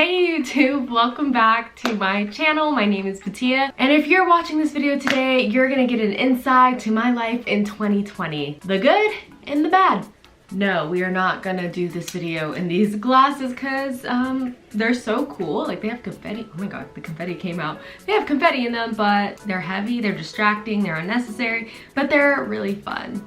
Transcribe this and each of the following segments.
Hey YouTube, welcome back to my channel. My name is Pattiya, and if you're watching this video today, you're gonna get an insight to my life in 2020. The good and the bad. No, we are not gonna do this video in these glasses because they're so cool. Like, they have confetti. Oh my god, the confetti came out. They have confetti in them, but they're heavy, they're distracting, they're unnecessary, but they're really fun.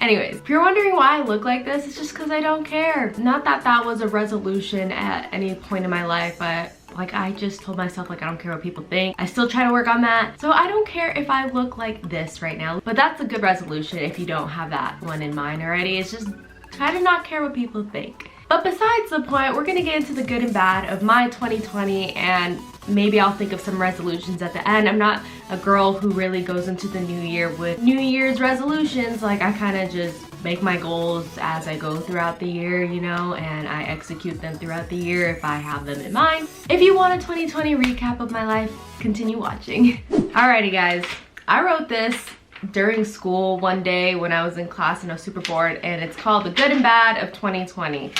Anyways, if you're wondering why I look like this, it's just because I don't care. Not that that was a resolution at any point in my life, but like, I just told myself, like, I don't care what people think. I still try to work on that. So I don't care if I look like this right now, but that's a good resolution if you don't have that one in mind already. It's just try to not care what people think. But besides the point, we're gonna get into the good and bad of my 2020, and maybe I'll think of some resolutions at the end. I'm not a girl who really goes into the new year with New Year's resolutions. Like, I kind of just make my goals as I go throughout the year, you know, and I execute them throughout the year if I have them in mind. If you want a 2020 recap of my life, continue watching. Alrighty guys, I wrote this during school one day when I was in class and I was super bored, and it's called The Good and Bad of 2020.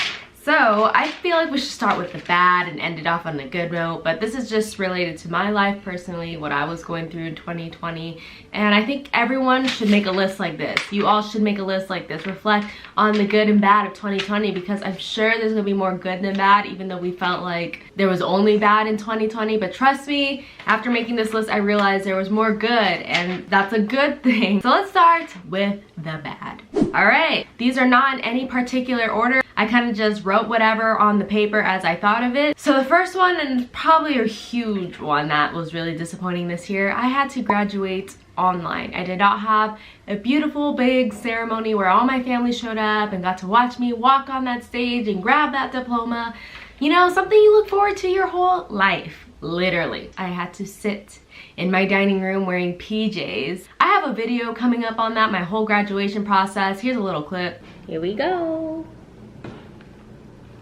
So I feel like we should start with the bad and end it off on a good note, but this is just related to my life personally, what I was going through in 2020, and I think everyone should make a list like this. You all should make a list like this. Reflect on the good and bad of 2020, because I'm sure there's gonna be more good than bad, even though we felt like there was only bad in 2020. But trust me, after making this list, I realized there was more good, and that's a good thing. So let's start with the bad. All right, these are not in any particular order. I kind of just wrote whatever on the paper as I thought of it. So the first one, and probably a huge one that was really disappointing this year, I had to graduate online. I did not have a beautiful big ceremony where all my family showed up and got to watch me walk on that stage and grab that diploma. You know, something you look forward to your whole life, literally. I had to sit in my dining room wearing PJs. I have a video coming up on that, my whole graduation process. Here's a little clip. Here we go.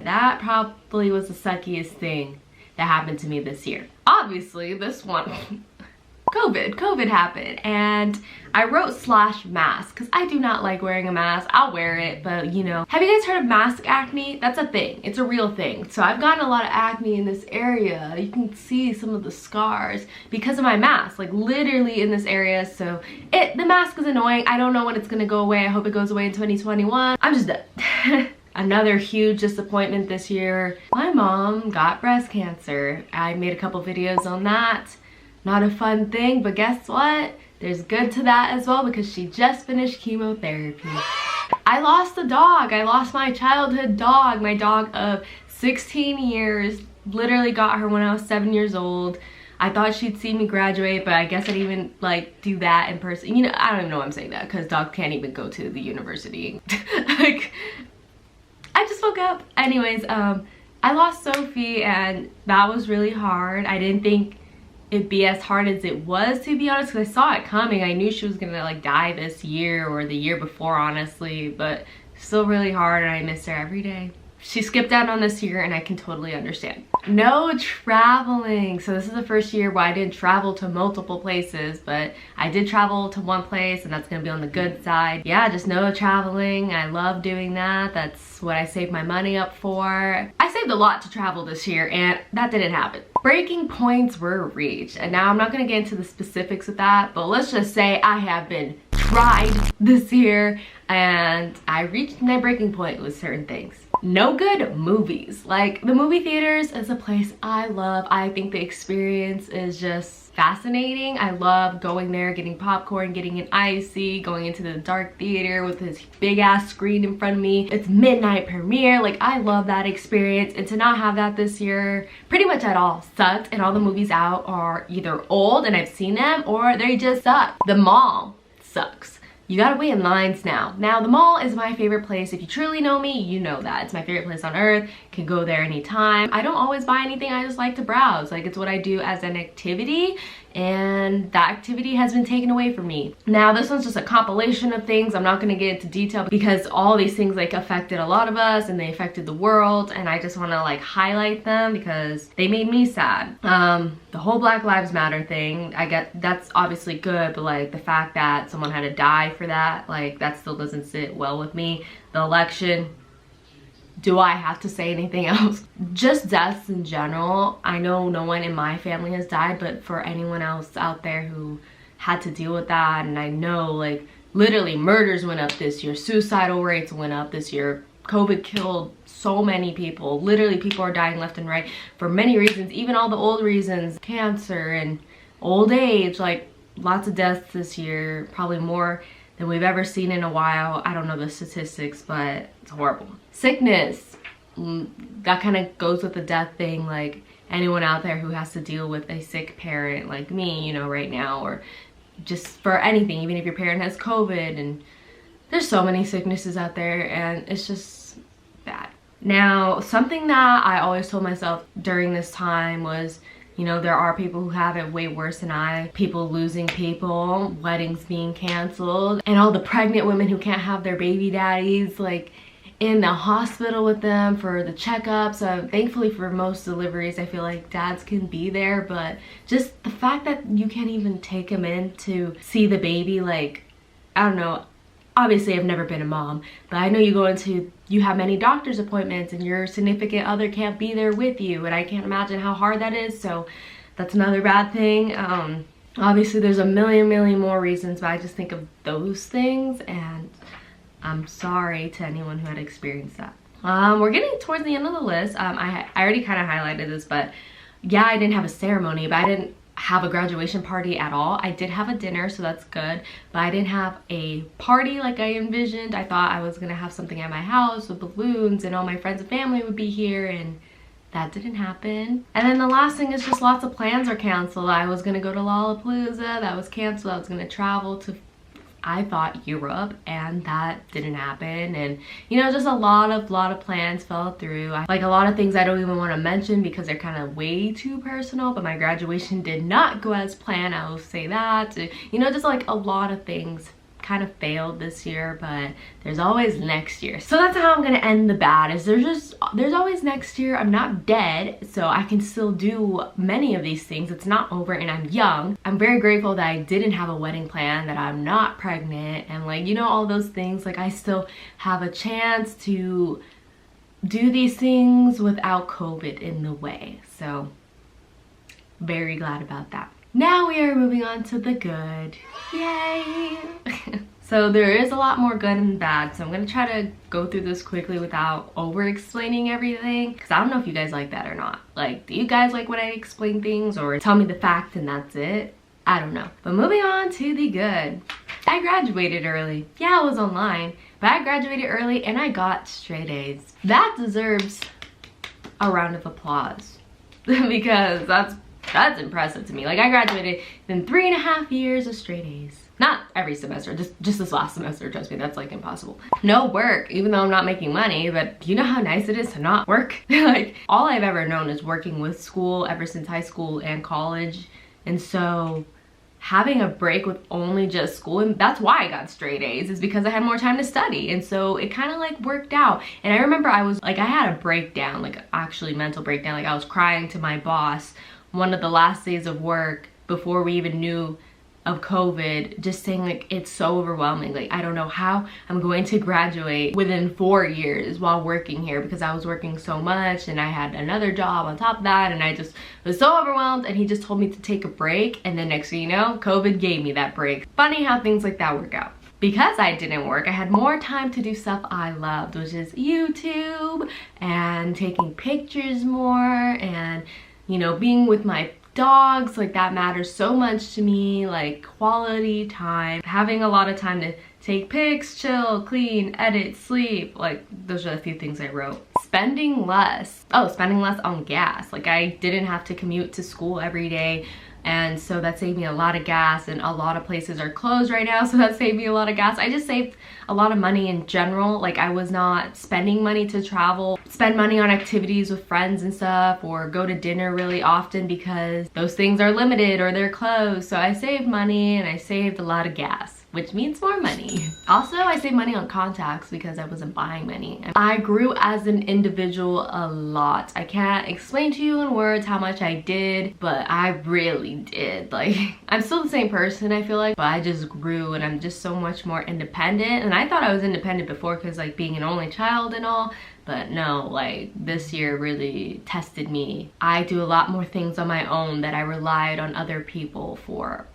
That probably was the suckiest thing that happened to me this year. Obviously, this one, COVID happened, and I wrote /mask because I do not like wearing a mask. I'll wear it, but you know. Have you guys heard of mask acne? That's a thing. It's a real thing. So I've gotten a lot of acne in this area. You can see some of the scars because of my mask, like literally in this area. So the mask is annoying. I don't know when it's gonna go away. I hope it goes away in 2021. I'm just done. Another huge disappointment this year, my mom got breast cancer. I made a couple videos on that. Not a fun thing, but guess what? There's good to that as well, because she just finished chemotherapy. I lost a dog. I lost my childhood dog, my dog of 16 years. Literally got her when I was 7 years old. I thought she'd see me graduate, but I guess I didn't even like do that in person. You know, I don't even know why I'm saying that, because dogs can't even go to the university. Like, I just woke up. Anyways, I lost Sophie, and that was really hard. I didn't think it'd be as hard as it was, to be honest, because I saw it coming. I knew she was gonna like die this year or the year before, honestly, but still really hard, and I miss her every day. She skipped out on this year, and I can totally understand. No traveling. So this is the first year where I didn't travel to multiple places, but I did travel to one place, and that's gonna be on the good side. Yeah, just no traveling. I love doing that. That's what I saved my money up for. I saved a lot to travel this year, and that didn't happen. Breaking points were reached, and now I'm not gonna get into the specifics of that, but let's just say I have been tried this year, and I reached my breaking point with certain things. No good movies. Like, the movie theaters is a place I love. I think the experience is just fascinating. I love going there, getting popcorn, getting an icy, going into the dark theater with this big ass screen in front of me. It's midnight premiere. Like, I love that experience, and to not have that this year pretty much at all sucked. And all the movies out are either old and I've seen them, or they just suck. The mall sucks. You gotta wait in lines now. Now, the mall is my favorite place. If you truly know me, you know that. It's my favorite place on earth. Can go there anytime. I don't always buy anything. I just like to browse. Like, it's what I do as an activity, and that activity has been taken away from me. Now, this one's just a compilation of things. I'm not gonna get into detail because all these things like affected a lot of us, and they affected the world, and I just wanna like highlight them because they made me sad. The whole Black Lives Matter thing, I get that's obviously good, but like the fact that someone had to die for that, like that still doesn't sit well with me. The election, do I have to say anything else? Just deaths in general. I know no one in my family has died, but for anyone else out there who had to deal with that, and I know like literally murders went up this year, suicidal rates went up this year, COVID killed so many people. Literally people are dying left and right for many reasons, even all the old reasons, cancer and old age, like lots of deaths this year, probably more than we've ever seen in a while. I don't know the statistics, but it's horrible. Sickness, that kind of goes with the death thing. Like anyone out there who has to deal with a sick parent like me, you know, right now, or just for anything, even if your parent has COVID, and there's so many sicknesses out there and it's just bad. Now, something that I always told myself during this time was, you know, there are people who have it way worse than I. People losing people, weddings being canceled, and all the pregnant women who can't have their baby daddies like in the hospital with them for the checkups. So thankfully for most deliveries, I feel like dads can be there, but just the fact that you can't even take them in to see the baby, like, I don't know. Obviously, I've never been a mom, but I know you have many doctor's appointments and your significant other can't be there with you, and I can't imagine how hard that is, so that's another bad thing. Obviously, there's a million more reasons, but I just think of those things, and I'm sorry to anyone who had experienced that. We're getting towards the end of the list. I already kind of highlighted this, but yeah, I didn't have a ceremony, but I didn't have a graduation party at all. I did have a dinner, so that's good, but I didn't have a party like I envisioned. I thought I was gonna have something at my house with balloons and all my friends and family would be here, and that didn't happen. And then the last thing is just lots of plans are canceled. I was gonna go to Lollapalooza, that was canceled. I was gonna travel to, I thought, Europe, and that didn't happen. And you know, just a lot of plans fell through. Like a lot of things I don't even want to mention because they're kind of way too personal, but my graduation did not go as planned, I will say that. You know, just like a lot of things kind of failed this year, but there's always next year. So that's how I'm gonna end the bad, is there's always next year. I'm not dead, so I can still do many of these things. It's not over, and I'm young. I'm very grateful that I didn't have a wedding plan, that I'm not pregnant, and like, you know, all those things. Like I still have a chance to do these things without COVID in the way. So very glad about that. Now we are moving on to the good. Yay! So there is a lot more good and bad, so I'm gonna try to go through this quickly without over explaining everything, because I don't know if you guys like that or not. Like, do you guys like when I explain things or tell me the fact and that's it? I don't know. But moving on to the good. I graduated early. Yeah, I was online, but I graduated early and I got straight A's. That deserves a round of applause because that's impressive to me. Like, I graduated in 3.5 years of straight A's. Not every semester, just this last semester, trust me, that's like impossible. No work, even though I'm not making money, but do you know how nice it is to not work? Like, all I've ever known is working with school ever since high school and college. And so having a break with only just school, and that's why I got straight A's, is because I had more time to study. And so it kind of like worked out. And I remember I had a breakdown, like actually mental breakdown. Like I was crying to my boss one of the last days of work before we even knew of COVID, just saying like, it's so overwhelming. Like, I don't know how I'm going to graduate within 4 years while working here, because I was working so much and I had another job on top of that, and I just was so overwhelmed. And he just told me to take a break, and then next thing you know, COVID gave me that break. Funny how things like that work out. Because I didn't work, I had more time to do stuff I loved, which is YouTube and taking pictures more, and you know, being with my dogs. Like, that matters so much to me. Like, quality time, having a lot of time to take pics, chill, clean, edit, sleep. Like, those are the few things I wrote. Spending less. Oh, spending less on gas. Like, I didn't have to commute to school every day, and so that saved me a lot of gas, and a lot of places are closed right now, so that saved me a lot of gas. I just saved a lot of money in general. Like, I was not spending money to travel, spend money on activities with friends and stuff, or go to dinner really often, because those things are limited or they're closed. So I saved money, and I saved a lot of gas, which means more money. Also, I saved money on contacts because I wasn't buying many. I grew as an individual a lot. I can't explain to you in words how much I did, but I really did. Like, I'm still the same person, I feel like, but I just grew, and I'm just so much more independent. And I thought I was independent before, because like being an only child and all, But no, like this year really tested me. I do a lot more things on my own that I relied on other people for.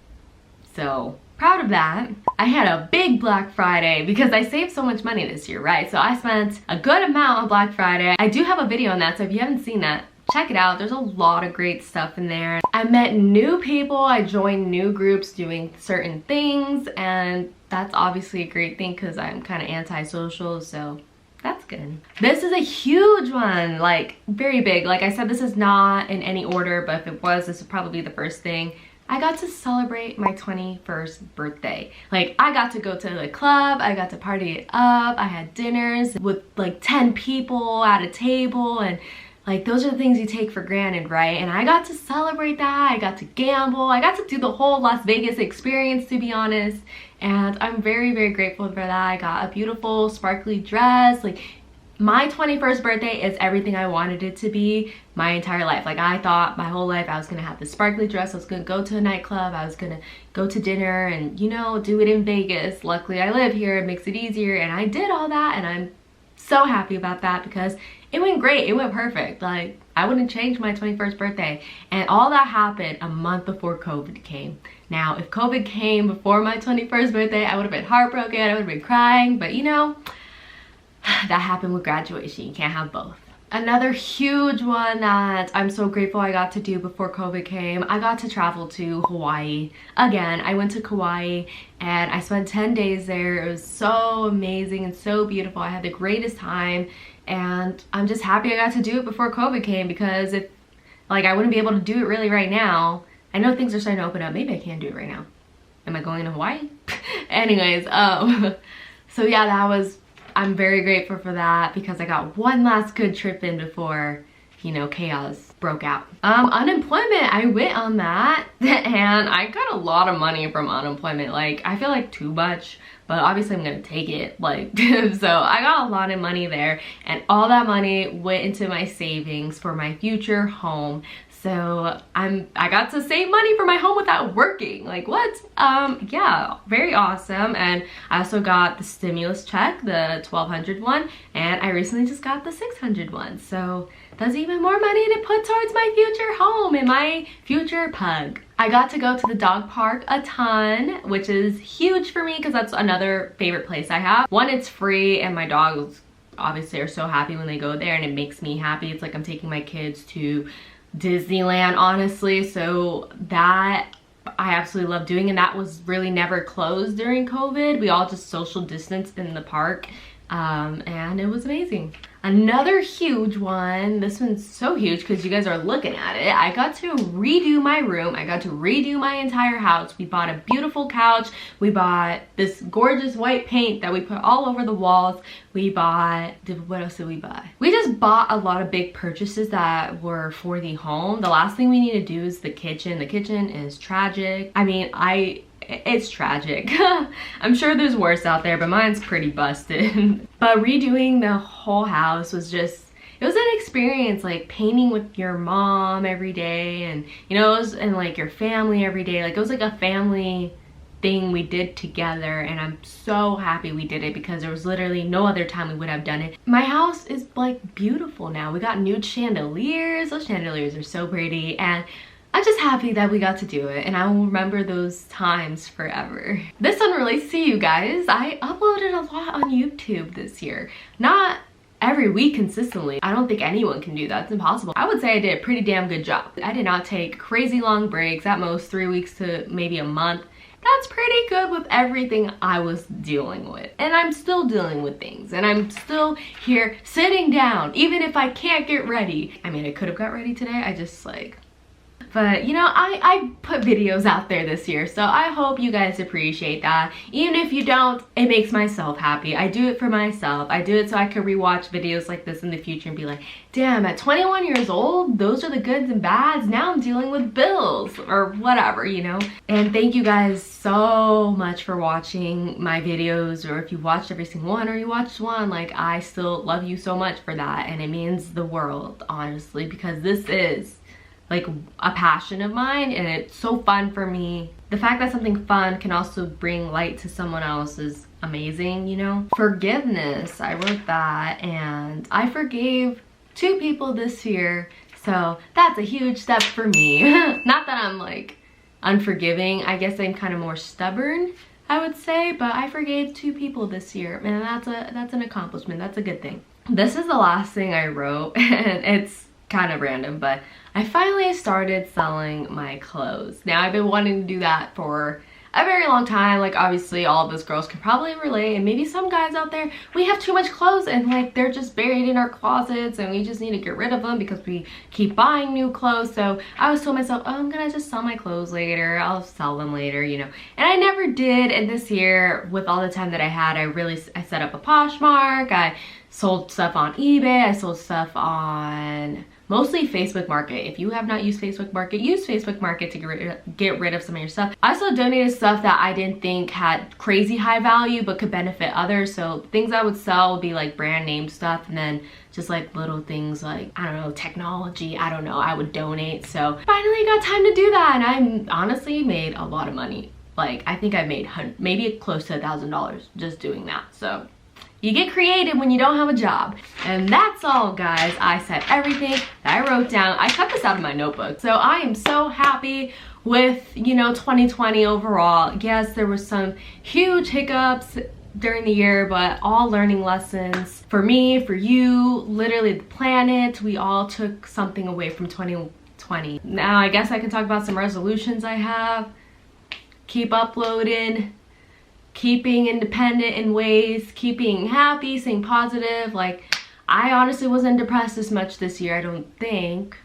So proud of that. I had a big Black Friday because I saved so much money this year, right? So I spent a good amount on Black Friday. I do have a video on that, so if you haven't seen that, check it out. There's a lot of great stuff in there. I met new people, I joined new groups doing certain things, and that's obviously a great thing because I'm kind of antisocial, so that's good. This is a huge one, like very big. Like I said, this is not in any order, but if it was, this would probably be the first thing. I got to celebrate my 21st birthday. Like I got to go to the club, I got to party it up, I had dinners with like 10 people at a table, and like those are the things you take for granted, right? And I got to celebrate that, I got to gamble, I got to do the whole Las Vegas experience, to be honest. And I'm very, very grateful for that. I got a beautiful sparkly dress. Like my 21st birthday is everything I wanted it to be my entire life. Like I thought my whole life I was gonna have this sparkly dress, I was gonna go to a nightclub, I was gonna go to dinner and, you know, do it in Vegas. Luckily I live here, it makes it easier, and I did all that, and I'm so happy about that because it went great, it went perfect. Like I wouldn't change my 21st birthday, and all that happened a month before COVID came. Now if COVID came before my 21st birthday, I would have been heartbroken, I would have been crying, but you know, that happened with graduation. You can't have both. Another huge one that I'm so grateful I got to do before COVID came, I got to travel to Hawaii. Again, I went to Kauai and I spent 10 days there. It was so amazing and so beautiful. I had the greatest time, and I'm just happy I got to do it before COVID came, because if, like, I wouldn't be able to do it really right now. I know things are starting to open up. Maybe I can do it right now. Am I going to Hawaii? Anyways, so yeah, that was, I'm very grateful for that because I got one last good trip in before, you know, chaos broke out. Unemployment, I went on that and I got a lot of money from unemployment. Like, I feel like too much, but obviously I'm gonna take it. Like, so I got a lot of money there, and all that money went into my savings for my future home. So I got to save money for my home without working. Like, what? Yeah, very awesome. And I also got the stimulus check, the $1,200 one, and I recently just got the $600 one. So that's even more money to put towards my future home and my future pug. I got to go to the dog park a ton, which is huge for me because that's another favorite place I have. One, it's free, and my dogs obviously are so happy when they go there, and it makes me happy. It's like I'm taking my kids to Disneyland, honestly. So that I absolutely love doing, and that was really never closed during COVID. We all just social distanced in the park, and it was amazing. Another huge one, this one's so huge because you guys are looking at it. I got to redo my room. I got to redo my entire house. We bought a beautiful couch. We bought this gorgeous white paint that we put all over the walls. We bought, what else did we buy? We just bought a lot of big purchases that were for the home. The last thing we need to do is the kitchen. The kitchen is tragic. I mean, it's tragic. I'm sure there's worse out there, but mine's pretty busted. But redoing the whole house was just, it was an experience, like painting with your mom every day, and you know, it was, and like your family every day. Like, it was like a family thing we did together, and I'm so happy we did it because there was literally no other time we would have done it. My house is like beautiful now. We got new chandeliers. Those chandeliers are so pretty, and I'm just happy that we got to do it, and I will remember those times forever. This one relates to you guys. I uploaded a lot on YouTube this year. Not every week consistently. I don't think anyone can do that. It's impossible. I would say I did a pretty damn good job. I did not take crazy long breaks, at most 3 weeks to maybe a month. That's pretty good with everything I was dealing with. And I'm still dealing with things, and I'm still here sitting down, even if I can't get ready. I mean, I could have got ready today. I just like, but you know, I put videos out there this year, so I hope you guys appreciate that. Even if you don't, it makes myself happy. I do it for myself. I do it so I can rewatch videos like this in the future and be like, damn, at 21 years old, those are the goods and bads. Now I'm dealing with bills or whatever, you know? And thank you guys so much for watching my videos, or if you watched every single one or you watched one, like, I still love you so much for that, and it means the world, honestly, because this is like a passion of mine, and it's so fun for me. The fact that something fun can also bring light to someone else is amazing, you know? Forgiveness, I wrote that, and I forgave 2 people this year, so that's a huge step for me. Not that I'm like unforgiving, I guess I'm kind of more stubborn, I would say, but I forgave 2 people this year, and that's an accomplishment. That's a good thing. This is the last thing I wrote, and it's kind of random, but I finally started selling my clothes. Now, I've been wanting to do that for a very long time. Like, obviously all of us girls can probably relate, and maybe some guys out there, we have too much clothes and like they're just buried in our closets and we just need to get rid of them because we keep buying new clothes. So I was told myself, oh, I'm gonna just sell my clothes later, I'll sell them later, you know, and I never did. And this year, with all the time that I had, I set up a Poshmark, I sold stuff on eBay, I sold stuff on mostly Facebook Market. If you have not used Facebook Market, use Facebook Market to get rid of some of your stuff. I also donated stuff that I didn't think had crazy high value but could benefit others. So things I would sell would be like brand name stuff, and then just like little things like, I don't know, technology, I don't know, I would donate. So finally got time to do that, and I honestly made a lot of money. Like, I think I made maybe close to $1,000 just doing that. So you get creative when you don't have a job. And that's all, guys. I said everything that I wrote down. I cut this out of my notebook. So I am so happy with, you know, 2020 overall. Yes, there was some huge hiccups during the year, but all learning lessons for me, for you, literally the planet. We all took something away from 2020. Now I guess I can talk about some resolutions I have. Keep uploading, keeping independent in ways, keeping happy, staying positive. Like, I honestly wasn't depressed as much this year, I don't think,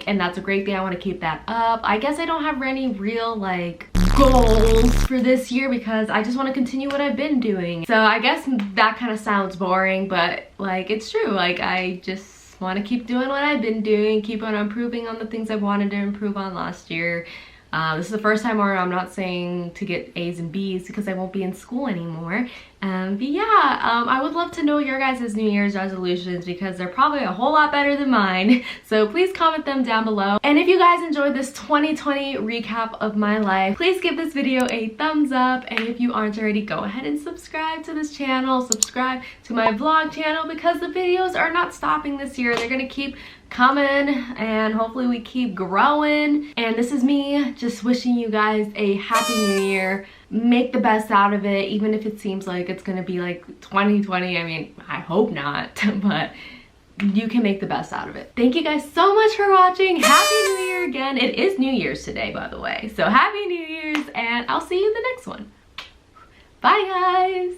and that's a great thing. I want to keep that up. I guess I don't have any real like goals for this year because I just want to continue what I've been doing. So I guess that kind of sounds boring, but like, it's true. Like, I just want to keep doing what I've been doing, keep on improving on the things I wanted to improve on last year. This is the first time where I'm not saying to get A's and B's because I won't be in school anymore. But yeah, I would love to know your guys' New Year's resolutions because they're probably a whole lot better than mine. So please comment them down below. And if you guys enjoyed this 2020 recap of my life, please give this video a thumbs up. And if you aren't already, go ahead and subscribe to this channel, subscribe to my vlog channel, because the videos are not stopping this year. They're gonna keep coming, and hopefully we keep growing. And this is me just wishing you guys a happy new year. Make the best out of it, even if it seems like it's gonna be like 2020. I mean, I hope not, but you can make the best out of it. Thank you guys so much for watching. Happy New Year again. It is New Year's today, by the way. So happy New Year's, and I'll see you in the next one. Bye, guys.